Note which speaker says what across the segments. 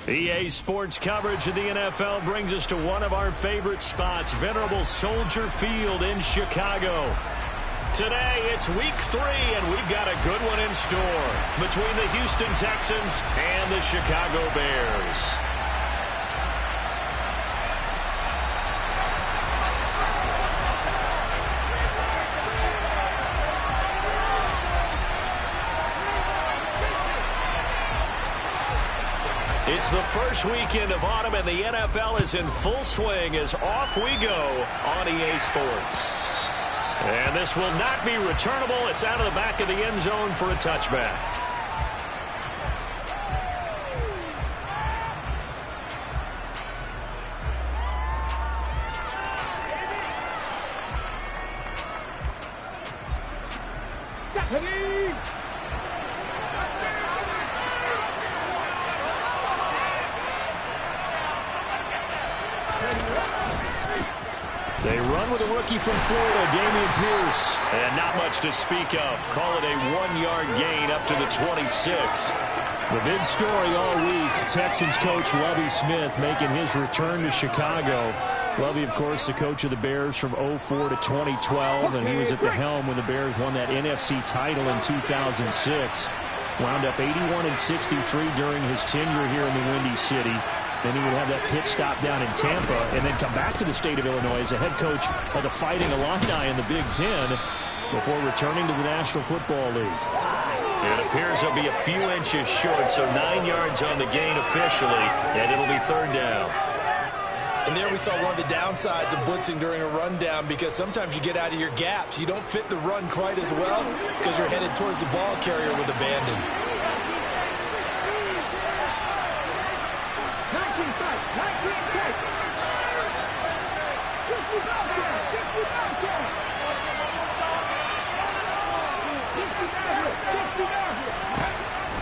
Speaker 1: EA Sports coverage of the NFL brings us to one of our favorite spots, venerable Soldier Field in Chicago. Today, it's week 3, and we've got a good one in store between the Houston Texans and the Chicago Bears. It's the first weekend of autumn, and the NFL is in full swing as off we go on EA Sports. And this will not be returnable. It's out of the back of the end zone for a touchback. They run with a rookie from Florida, Dameon Pierce. And not much to speak of. Call it a 1-yard gain up to the 26. The big story all week, Texans coach Lovie Smith making his return to Chicago. Lovie, of course, the coach of the Bears from 2004 to 2012, and he was at the helm when the Bears won that NFC title in 2006. Wound up 81-63 during his tenure here in the Windy City. Then he would have that pit stop down in Tampa and then come back to the state of Illinois as the head coach of the Fighting Illini in the Big Ten before returning to the National Football League. It appears he'll be a few inches short, so 9 yards on the gain officially, and it'll be third down.
Speaker 2: And there we saw one of the downsides of blitzing during a rundown, because sometimes you get out of your gaps. You don't fit the run quite as well because you're headed towards the ball carrier with abandon.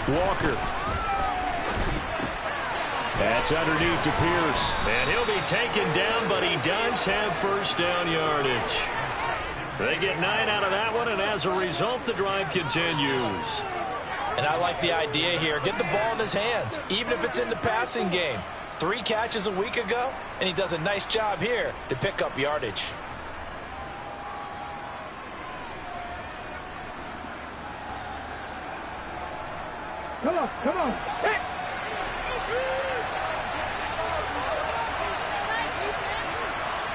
Speaker 1: Walker. That's underneath to Pierce. And he'll be taken down, but he does have first down yardage. They get 9 out of that one, and as a result, the drive continues.
Speaker 2: And I like the idea here. Get the ball in his hands, even if it's in the passing game. 3 catches a week ago, and he does a nice job here to pick up yardage.
Speaker 3: Come on. Hey.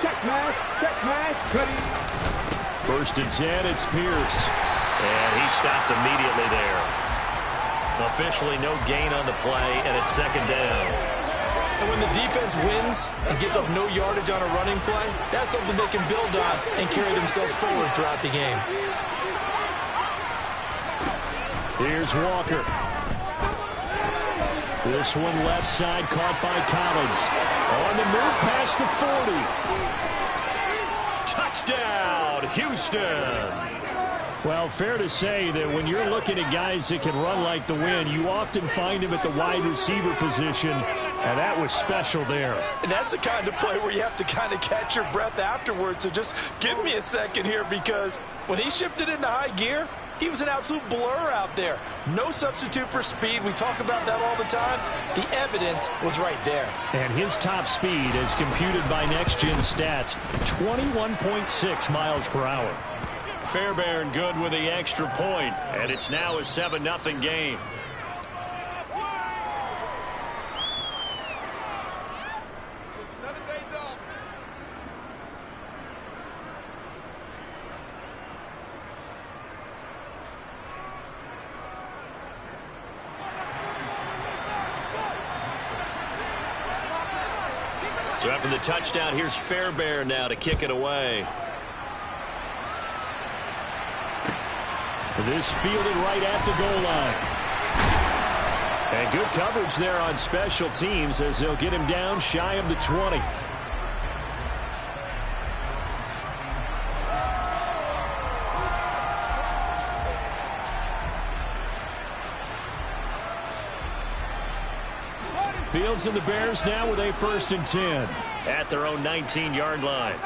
Speaker 3: Check pass.
Speaker 1: First and 10, it's Pierce. And he stopped immediately there. Officially no gain on the play, and it's second down.
Speaker 2: And when the defense wins and gives up no yardage on a running play, that's something they can build on and carry themselves forward throughout the game.
Speaker 1: Here's Walker. This one left side caught by Collins. On the move past the 40. Touchdown, Houston. Well, fair to say that when you're looking at guys that can run like the wind, you often find him at the wide receiver position, and that was special there.
Speaker 2: And that's the kind of play where you have to kind of catch your breath afterwards. So just give me a second here, because when he shifted into high gear, he was an absolute blur out there. No substitute for speed. We talk about that all the time. The evidence was right there.
Speaker 1: And his top speed, as computed by Next Gen Stats, 21.6 miles per hour. Fairbairn good with the extra point, and it's now a 7-0 game. So after the touchdown, here's Fairbairn now to kick it away. This fielded right at the goal line. And good coverage there on special teams as they'll get him down shy of the 20. Fields and the Bears now with a 1st and 10 at their own 19-yard line.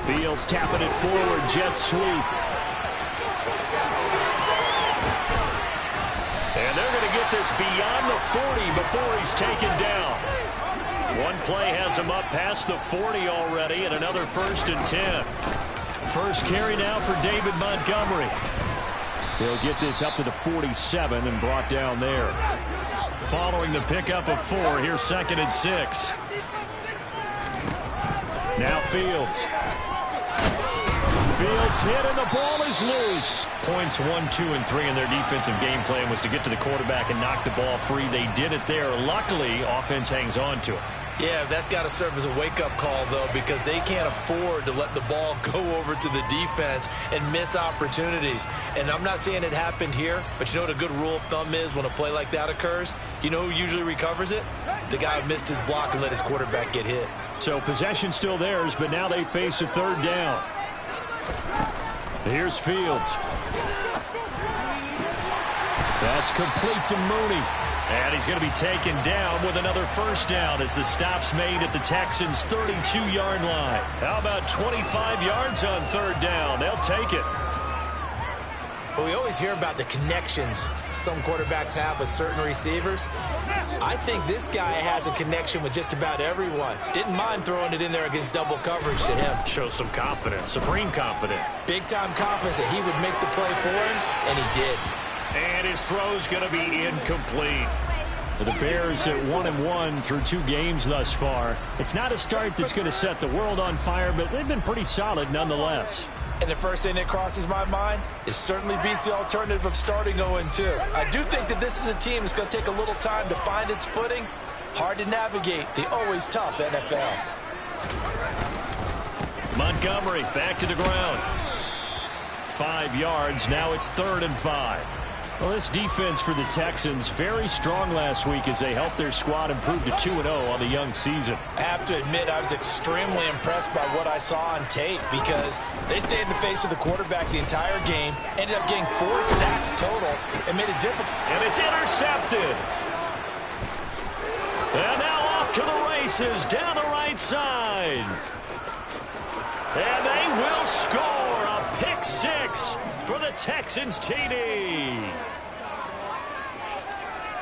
Speaker 1: Fields tapping it forward, jet sweep. And there get this beyond the 40 before he's taken down. One play has him up past the 40 already, and another 1st and 10. First carry now for David Montgomery. He'll get this up to the 47 and brought down there. Following the pickup of 4, here's 2nd and 6. Now Fields. Fields hit and the ball is loose. Points 1, 2, and 3 in their defensive game plan was to get to the quarterback and knock the ball free. They did it there. Luckily, offense hangs on to it.
Speaker 2: Yeah, that's got to serve as a wake-up call, though, because they can't afford to let the ball go over to the defense and miss opportunities. And I'm not saying it happened here, but you know what a good rule of thumb is when a play like that occurs? You know who usually recovers it? The guy who missed his block and let his quarterback get hit.
Speaker 1: So possession still theirs, but now they face a 3rd down. Here's Fields. That's complete to Mooney. And he's going to be taken down with another 1st down as the stop's made at the Texans' 32-yard line. How about 25 yards on 3rd down? They'll take it.
Speaker 2: Well, we always hear about the connections some quarterbacks have with certain receivers. I think this guy has a connection with just about everyone. Didn't mind throwing it in there against double coverage to him.
Speaker 1: Shows some confidence, supreme confidence.
Speaker 2: Big-time confidence that he would make the play for him, and he did.
Speaker 1: And his throw's going to be incomplete. The Bears at 1-1 through 2 games thus far. It's not a start that's going to set the world on fire, but they've been pretty solid nonetheless.
Speaker 2: And the first thing that crosses my mind, it certainly beats the alternative of starting 0-2. I do think that this is a team that's going to take a little time to find its footing. Hard to navigate the always tough NFL.
Speaker 1: Montgomery back to the ground. 5 yards. Now it's 3rd and 5. Well, this defense for the Texans, very strong last week as they helped their squad improve to 2-0 on the young season.
Speaker 2: I have to admit, I was extremely impressed by what I saw on tape because they stayed in the face of the quarterback the entire game, ended up getting 4 sacks total, and made it difficult.
Speaker 1: And it's intercepted. And now off to the races down the right side. And they will score a pick 6 for the Texans TD.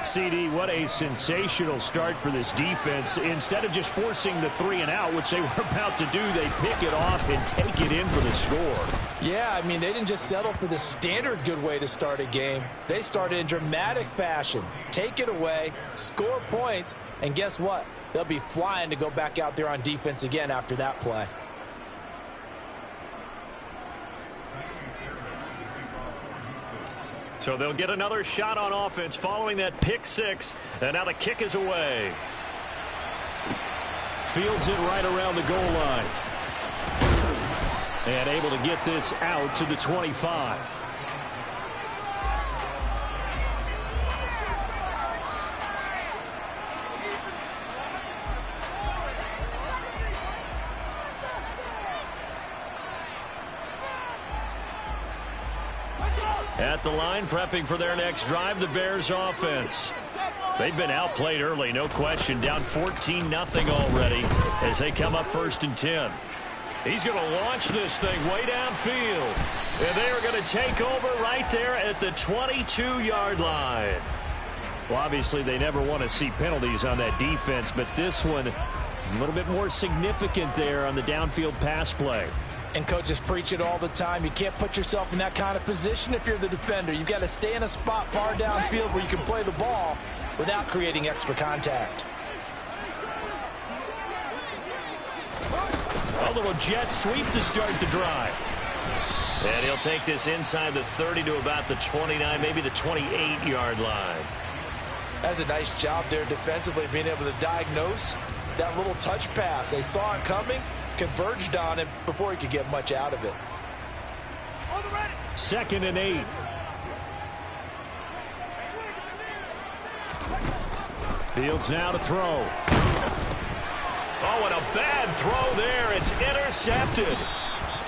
Speaker 1: CD, what a sensational start for this defense. Instead of just forcing the 3 and out, which they were about to do, they pick it off and take it in for the score.
Speaker 2: Yeah, I mean, they didn't just settle for the standard good way to start a game. They started in dramatic fashion. Take it away, score points, and guess what? They'll be flying to go back out there on defense again after that play.
Speaker 1: So they'll get another shot on offense following that pick 6. And now the kick is away. Fields it right around the goal line. And able to get this out to the 25. At the line, prepping for their next drive, the Bears offense. They've been outplayed early, no question. Down 14-0 already as they come up 1st and 10. He's going to launch this thing way downfield. And they are going to take over right there at the 22-yard line. Well, obviously, they never want to see penalties on that defense, but this one a little bit more significant there on the downfield pass play.
Speaker 2: And coaches preach it all the time. You can't put yourself in that kind of position if you're the defender. You've got to stay in a spot far downfield where you can play the ball without creating extra contact.
Speaker 1: A little jet sweep to start the drive. And he'll take this inside the 30 to about the 29, maybe the 28-yard line.
Speaker 2: That's a nice job there defensively, being able to diagnose that little touch pass. They saw it coming, converged on him before he could get much out of it.
Speaker 1: 2nd and 8. Fields now to throw. Oh, and a bad throw there. It's intercepted.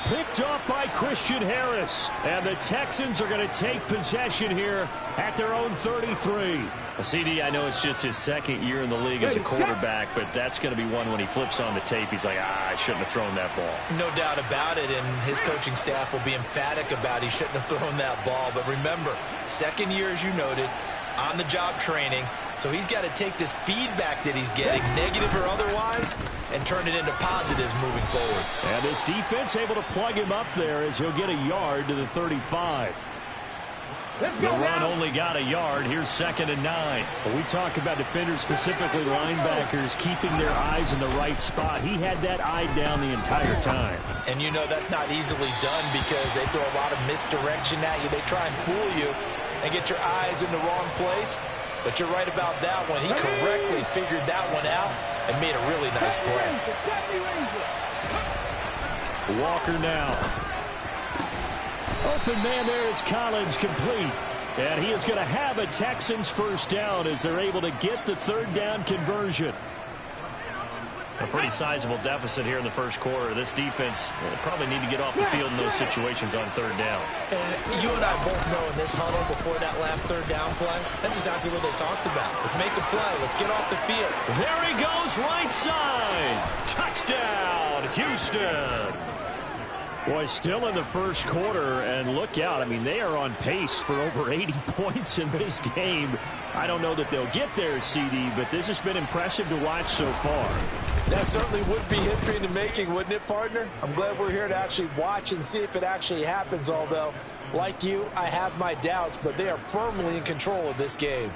Speaker 1: Picked off by Christian Harris. And the Texans are going to take possession here at their own 33. CD, I know it's just his 2nd year in the league as a quarterback, but that's going to be one when he flips on the tape. He's like, I shouldn't have thrown that ball.
Speaker 2: No doubt about it, and his coaching staff will be emphatic about he shouldn't have thrown that ball. But remember, 2nd year, as you noted, on-the-job training. So he's got to take this feedback that he's getting, negative or otherwise, and turn it into positives moving forward.
Speaker 1: And this defense able to plug him up there as he'll get a yard to the 35. The run only got a yard. Here's 2nd and 9. When we talk about defenders, specifically linebackers, keeping their eyes in the right spot, he had that eye down the entire time.
Speaker 2: And you know that's not easily done because they throw a lot of misdirection at you. They try and fool you and get your eyes in the wrong place. But you're right about that one. He correctly figured that one out and made a really nice play.
Speaker 1: Walker now. Open man there is Collins, complete. And he is going to have a Texans first down as they're able to get the 3rd down conversion. A pretty sizable deficit here in the first quarter. This defense will probably need to get off the field in those situations on 3rd down.
Speaker 2: And you and I both know in this huddle before that last 3rd down play, that's exactly what they talked about. Let's make a play. Let's get off the field.
Speaker 1: There he goes, right side. Touchdown, Houston. Boy, still in the first quarter, and look out. I mean, they are on pace for over 80 points in this game. I don't know that they'll get there, CD, but this has been impressive to watch so far.
Speaker 2: That certainly would be history in the making, wouldn't it, partner? I'm glad we're here to actually watch and see if it actually happens, although, like you, I have my doubts, but they are firmly in control of this game.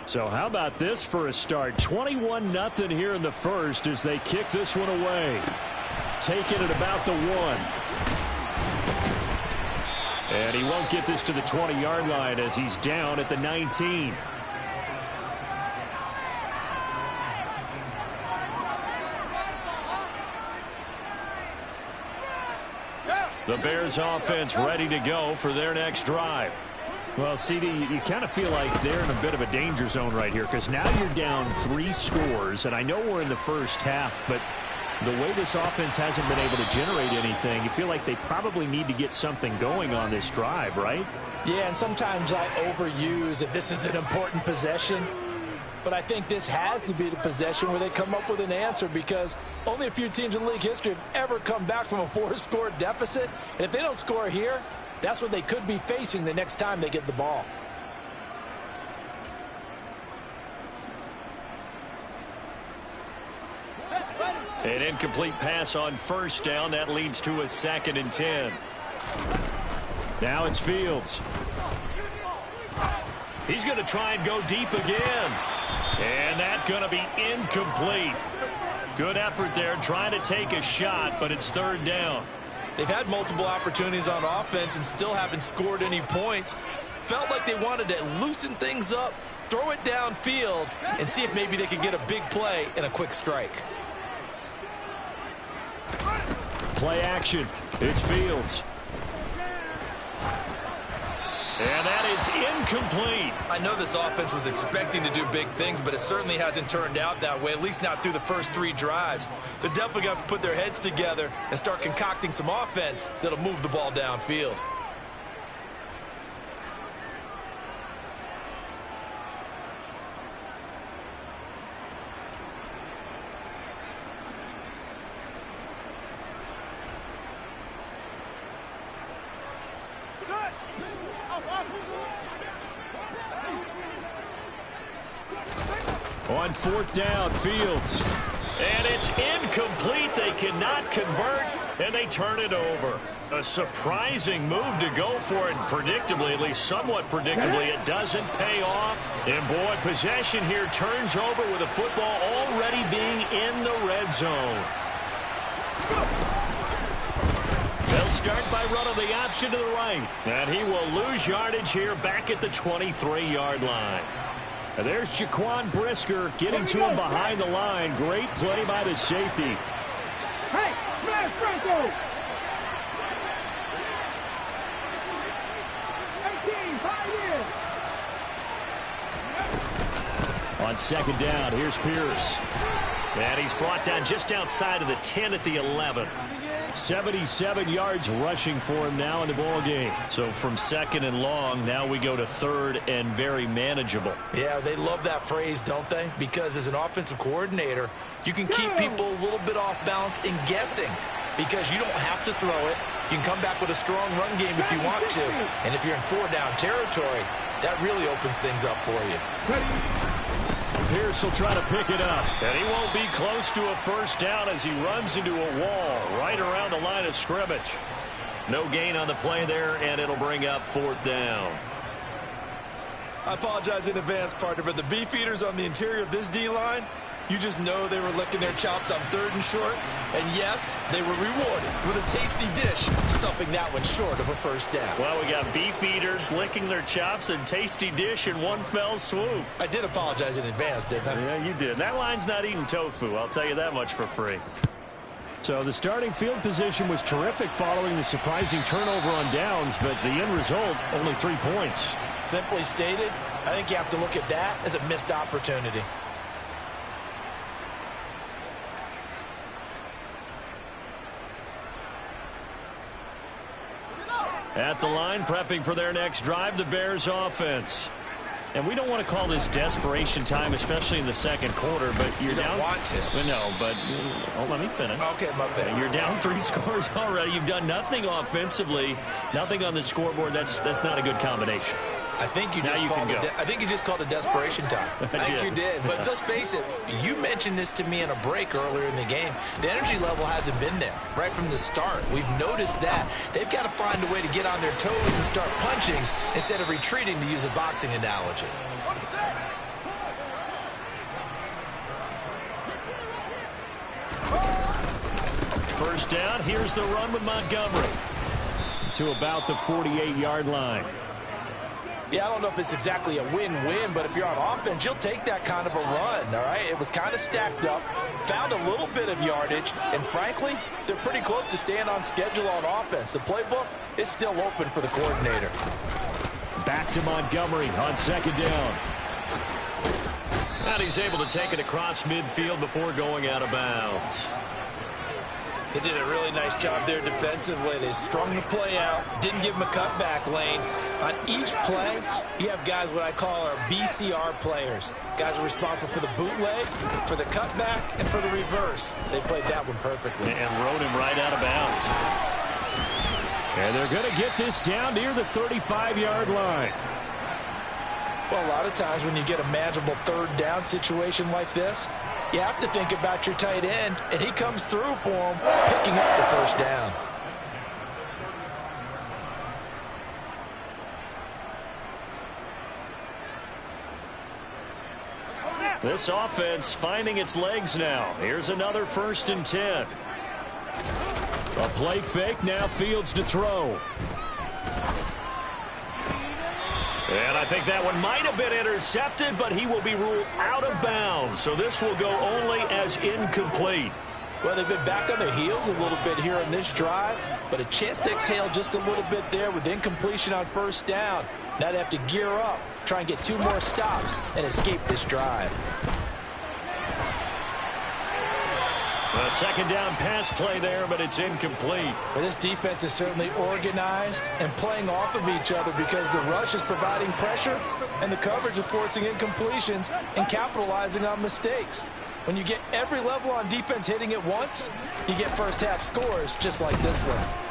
Speaker 1: So how about this for a start? 21-0 here in the first as they kick this one away. Taking it about the 1. And he won't get this to the 20-yard line as he's down at the 19. The Bears offense ready to go for their next drive. Well, CD, you kind of feel like they're in a bit of a danger zone right here because now you're down 3 scores, and I know we're in the first half, but the way this offense hasn't been able to generate anything, you feel like they probably need to get something going on this drive, right?
Speaker 2: Yeah, and sometimes I overuse if this is an important possession. But I think this has to be the possession where they come up with an answer because only a few teams in league history have ever come back from a 4-score deficit. And if they don't score here, that's what they could be facing the next time they get the ball.
Speaker 1: An incomplete pass on 1st down. That leads to a 2nd and 10. Now it's Fields. He's going to try and go deep again. And that's going to be incomplete. Good effort there trying to take a shot, but it's 3rd down.
Speaker 2: They've had multiple opportunities on offense and still haven't scored any points. Felt like they wanted to loosen things up, throw it downfield, and see if maybe they could get a big play and a quick strike.
Speaker 1: Play action. It's Fields. And that is incomplete.
Speaker 2: I know this offense was expecting to do big things, but it certainly hasn't turned out that way, at least not through the first 3 drives. They're definitely going to have to put their heads together and start concocting some offense that'll move the ball downfield.
Speaker 1: On 4th down, Fields. And it's incomplete. They cannot convert, and they turn it over. A surprising move to go for it, and predictably, at least somewhat predictably, it doesn't pay off. And boy, possession here turns over with the football already being in the red zone. They'll start by running the option to the right. And he will lose yardage here back at the 23-yard line. And there's Jaquan Brisker getting to him behind the line. Great play by the safety.
Speaker 3: Hey, smash Franco! 18, 5 years.
Speaker 1: On 2nd down, here's Pierce. And he's brought down just outside of the 10 at the 11. 77 yards rushing for him now in the ball game. So from 2nd and long, now we go to 3rd and very manageable.
Speaker 2: Yeah, they love that phrase, don't they? Because as an offensive coordinator, you can keep people a little bit off balance and guessing because you don't have to throw it. You can come back with a strong run game if you want to. And if you're in 4-down territory, that really opens things up for you.
Speaker 1: Pierce will try to pick it up. And he won't be close to a first down as he runs into a wall right around the line of scrimmage. No gain on the play there, and it'll bring up 4th down.
Speaker 2: I apologize in advance, partner, but the beefeaters on the interior of this D-line, you just know they were licking their chops on 3rd and short. And yes, they were rewarded with a tasty dish, stuffing that one short of a first down.
Speaker 1: Well, we got beefeaters licking their chops and tasty dish in one fell swoop.
Speaker 2: I did apologize in advance, didn't I?
Speaker 1: Yeah, you did. That line's not eating tofu, I'll tell you that much for free. So the starting field position was terrific following the surprising turnover on downs, but the end result, only 3 points.
Speaker 2: Simply stated, I think you have to look at that as a missed opportunity.
Speaker 1: At the line, prepping for their next drive, the Bears offense. And we don't want to call this desperation time, especially in the second quarter, but you're down.
Speaker 2: You don't want to.
Speaker 1: No, but let me finish.
Speaker 2: Okay, my bad.
Speaker 1: You're down 3 scores already. You've done nothing offensively, nothing on the scoreboard. That's not a good combination.
Speaker 2: I think you just called it desperation time. I think you did. But let's face it, you mentioned this to me in a break earlier in the game. The energy level hasn't been there right from the start. We've noticed that. They've got to find a way to get on their toes and start punching instead of retreating, to use a boxing analogy.
Speaker 1: First down, here's the run with Montgomery to about the 48-yard line.
Speaker 2: Yeah, I don't know if it's exactly a win-win, but if you're on offense, you'll take that kind of a run, all right? It was kind of stacked up, found a little bit of yardage, and frankly, they're pretty close to staying on schedule on offense. The playbook is still open for the coordinator.
Speaker 1: Back to Montgomery on 2nd down. And he's able to take it across midfield before going out of bounds.
Speaker 2: They did a really nice job there defensively. They strung the play out, didn't give him a cutback lane. On each play, you have guys what I call our BCR players. Guys are responsible for the bootleg, for the cutback, and for the reverse. They played that one perfectly.
Speaker 1: And rode him right out of bounds. And they're going to get this down near the 35-yard line.
Speaker 2: Well, a lot of times when you get a manageable 3rd down situation like this, you have to think about your tight end, and he comes through for him, picking up the first down.
Speaker 1: This offense finding its legs now. Here's another 1st and 10. A play fake, now Fields to throw. And I think that one might have been intercepted, but he will be ruled out of bounds. So this will go only as incomplete.
Speaker 2: Well, they've been back on their heels a little bit here in this drive, but a chance to exhale just a little bit there with incompletion on 1st down. Now they have to gear up, try and get 2 more stops, and escape this drive.
Speaker 1: A 2nd down pass play there, but it's incomplete.
Speaker 2: Well, this defense is certainly organized and playing off of each other because the rush is providing pressure and the coverage is forcing incompletions and capitalizing on mistakes. When you get every level on defense hitting at once, you get first-half scores just like this one.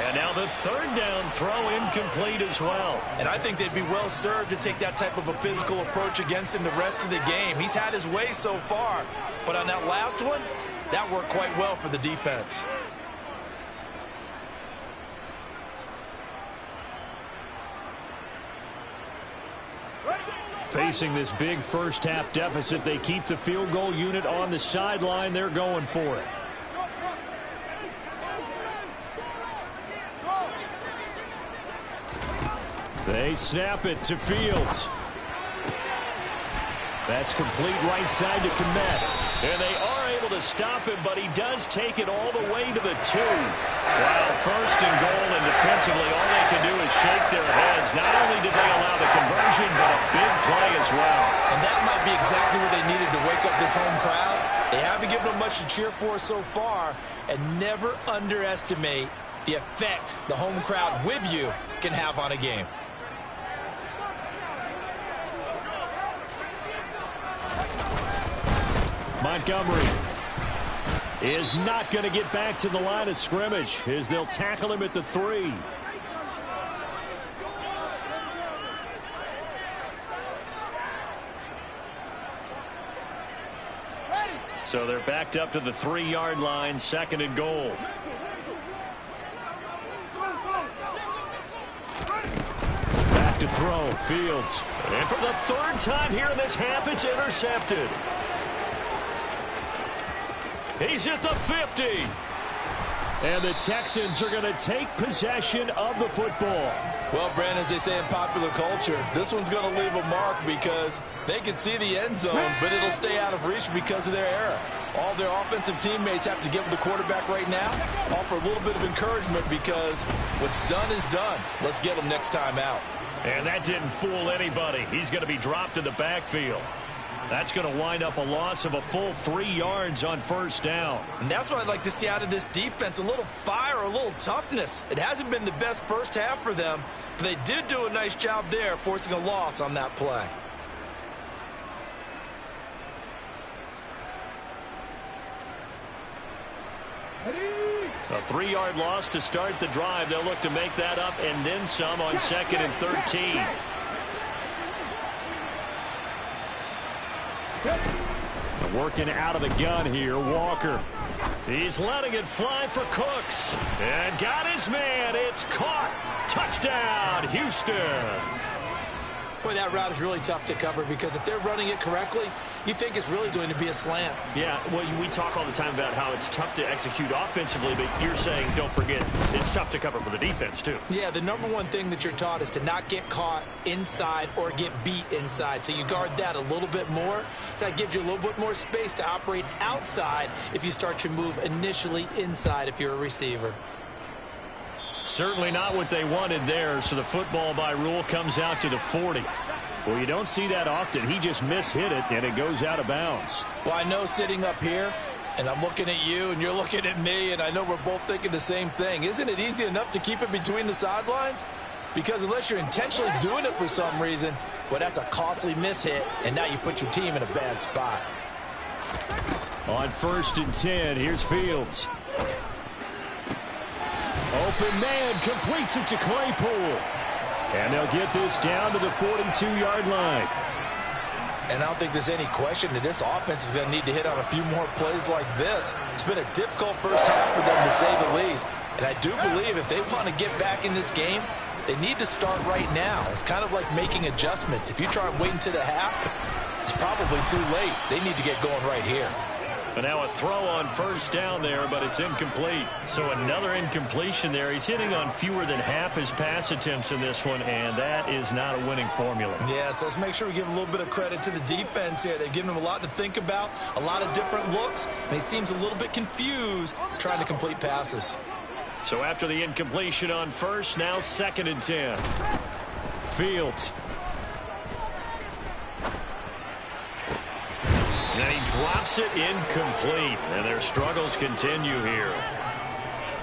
Speaker 1: And now the 3rd down throw incomplete as well.
Speaker 2: And I think they'd be well served to take that type of a physical approach against him the rest of the game. He's had his way so far, but on that last one, that worked quite well for the defense.
Speaker 1: Facing this big first-half deficit, they keep the field goal unit on the sideline. They're going for it. They snap it to Fields. That's complete right side to Kmet. And they are able to stop him, but he does take it all the way to the 2. Wow, 1st and goal, and defensively all they can do is shake their heads. Not only did they allow the conversion, but a big play as well.
Speaker 2: And that might be exactly what they needed to wake up this home crowd. They haven't given them much to cheer for so far, and never underestimate the effect the home crowd with you can have on a game.
Speaker 1: Montgomery is not going to get back to the line of scrimmage as they'll tackle him at the 3. So they're backed up to the 3-yard line, 2nd and goal. Back to throw, Fields. And for the 3rd time here in this half, it's intercepted. He's at the 50. And the Texans are going to take possession of the football.
Speaker 2: Well, Brandon, as they say in popular culture, this one's going to leave a mark because they can see the end zone, but it'll stay out of reach because of their error. All their offensive teammates have to give the quarterback right now, offer a little bit of encouragement because what's done is done. Let's get him next time out.
Speaker 1: And that didn't fool anybody. He's going to be dropped in the backfield. That's going to wind up a loss of a full 3 yards on 1st down.
Speaker 2: And that's what I'd like to see out of this defense, a little fire, a little toughness. It hasn't been the best first half for them, but they did do a nice job there forcing a loss on that play.
Speaker 1: A 3-yard loss to start the drive. They'll look to make that up and then some on 2nd and 13. Working out of the gun here, Walker. He's letting it fly for Cooks. And got his man. It's caught. Touchdown, Houston.
Speaker 2: Boy, that route is really tough to cover because if they're running it correctly, you think it's really going to be a slant.
Speaker 1: Yeah, well, we talk all the time about how it's tough to execute offensively, but you're saying, don't forget, it's tough to cover for the defense, too.
Speaker 2: Yeah, the number one thing that you're taught is to not get caught inside or get beat inside. So you guard that a little bit more. So that gives you a little bit more space to operate outside if you start your move initially inside if you're a receiver.
Speaker 1: Certainly not what they wanted there, so the football by rule comes out to the 40. Well, you don't see that often. He just mishit it, and it goes out of bounds.
Speaker 2: Well, I know sitting up here, and I'm looking at you, and you're looking at me, and I know we're both thinking the same thing. Isn't it easy enough to keep it between the sidelines? Because unless you're intentionally doing it for some reason, well, that's a costly mishit, and now you put your team in a bad spot.
Speaker 1: On 1st and 10, here's Fields. Open man completes it to Claypool. And they'll get this down to the 42-yard line.
Speaker 2: And I don't think there's any question that this offense is going to need to hit on a few more plays like this. It's been a difficult first half for them, to say the least. And I do believe if they want to get back in this game, they need to start right now. It's kind of like making adjustments. If you try and wait until the half, it's probably too late. They need to get going right here.
Speaker 1: But now a throw on 1st down there, but it's incomplete. So another incompletion there. He's hitting on fewer than half his pass attempts in this one, and that is not a winning formula.
Speaker 2: Yeah, so let's make sure we give a little bit of credit to the defense here. They've given him a lot to think about, a lot of different looks, and he seems a little bit confused trying to complete passes.
Speaker 1: So after the incompletion on 1st, now 2nd and 10. Fields. And he drops it incomplete. And their struggles continue here.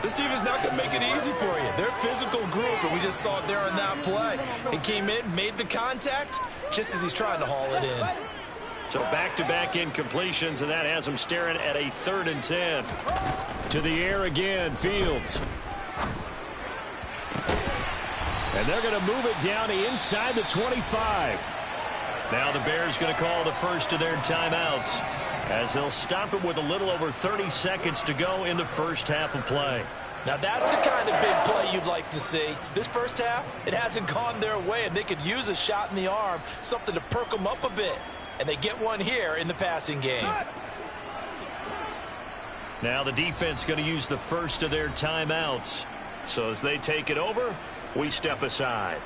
Speaker 2: This team is not going to make it easy for you. They're a physical group, and we just saw it there on that play. He came in, made the contact, just as he's trying to haul it in.
Speaker 1: So back-to-back incompletions, and that has them staring at a 3rd and 10. To the air again, Fields. And they're going to move it down to inside the 25. Now the Bears going to call the first of their timeouts as they'll stop it with a little over 30 seconds to go in the first half of play.
Speaker 2: Now that's the kind of big play you'd like to see. This first half, it hasn't gone their way, and they could use a shot in the arm, something to perk them up a bit. And they get one here in the passing game.
Speaker 1: Now the defense going to use the first of their timeouts. So as they take it over, we step aside.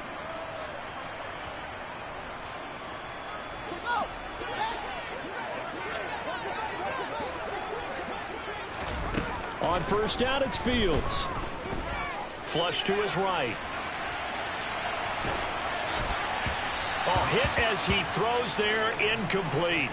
Speaker 1: On 1st down, it's Fields. Flush to his right. Hit as he throws there, incomplete.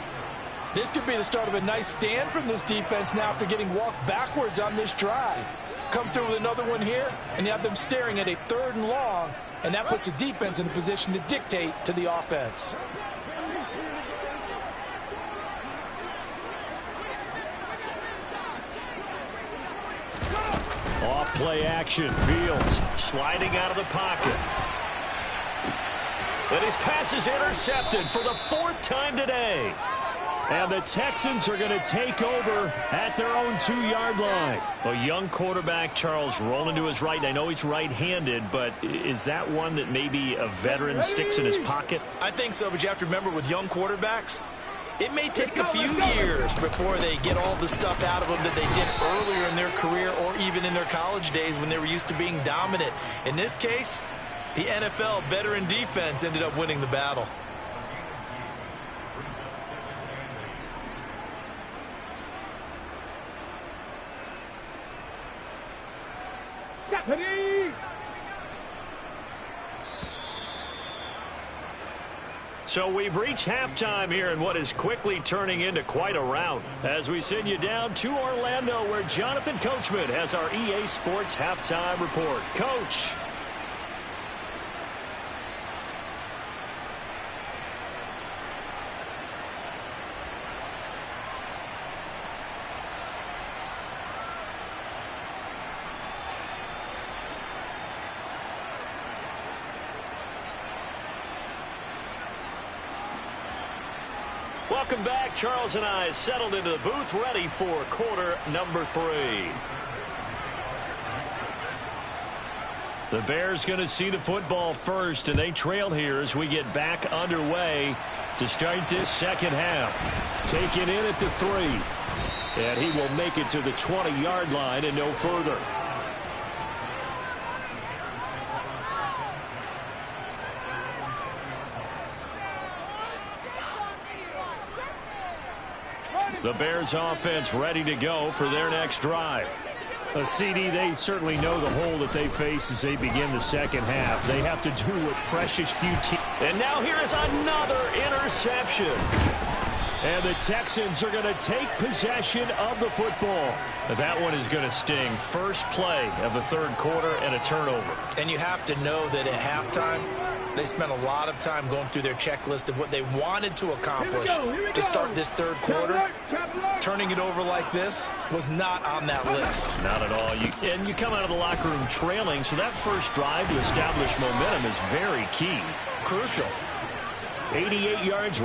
Speaker 2: This could be the start of a nice stand from this defense now after getting walked backwards on this drive. Come through with another one here, and you have them staring at a 3rd and long, and that puts the defense in a position to dictate to the offense.
Speaker 1: Off play action. Fields sliding out of the pocket. And his pass is intercepted for the 4th time today. And the Texans are going to take over at their own 2-yard line. A young quarterback, Charles, rolling to his right. I know he's right-handed, but is that one that maybe a veteran sticks in his pocket?
Speaker 2: I think so, but you have to remember with young quarterbacks, it may take a few years before they get all the stuff out of them that they did earlier in their career or even in their college days when they were used to being dominant. In this case, the NFL veteran defense ended up winning the battle.
Speaker 1: So we've reached halftime here in what is quickly turning into quite a rout as we send you down to Orlando where Jonathan Coachman has our EA Sports halftime report. Coach. Welcome back. Charles and I settled into the booth ready for quarter number 3. The Bears going to see the football first, and they trail here as we get back underway to start this second half. Taken in at the 3. And he will make it to the 20-yard line and no further. The Bears offense ready to go for their next drive. CD, they certainly know the hole that they face as they begin the second half. They have to do what precious few teams. And now here is another interception. And the Texans are going to take possession of the football. That one is going to sting. First play of the 3rd quarter and a turnover.
Speaker 2: And you have to know that at halftime, they spent a lot of time going through their checklist of what they wanted to accomplish to start this 3rd quarter. Turning it over like this was not on that list.
Speaker 1: Not at all. And you come out of the locker room trailing, so that first drive to establish momentum is very key.
Speaker 2: Crucial.
Speaker 1: 88 yards.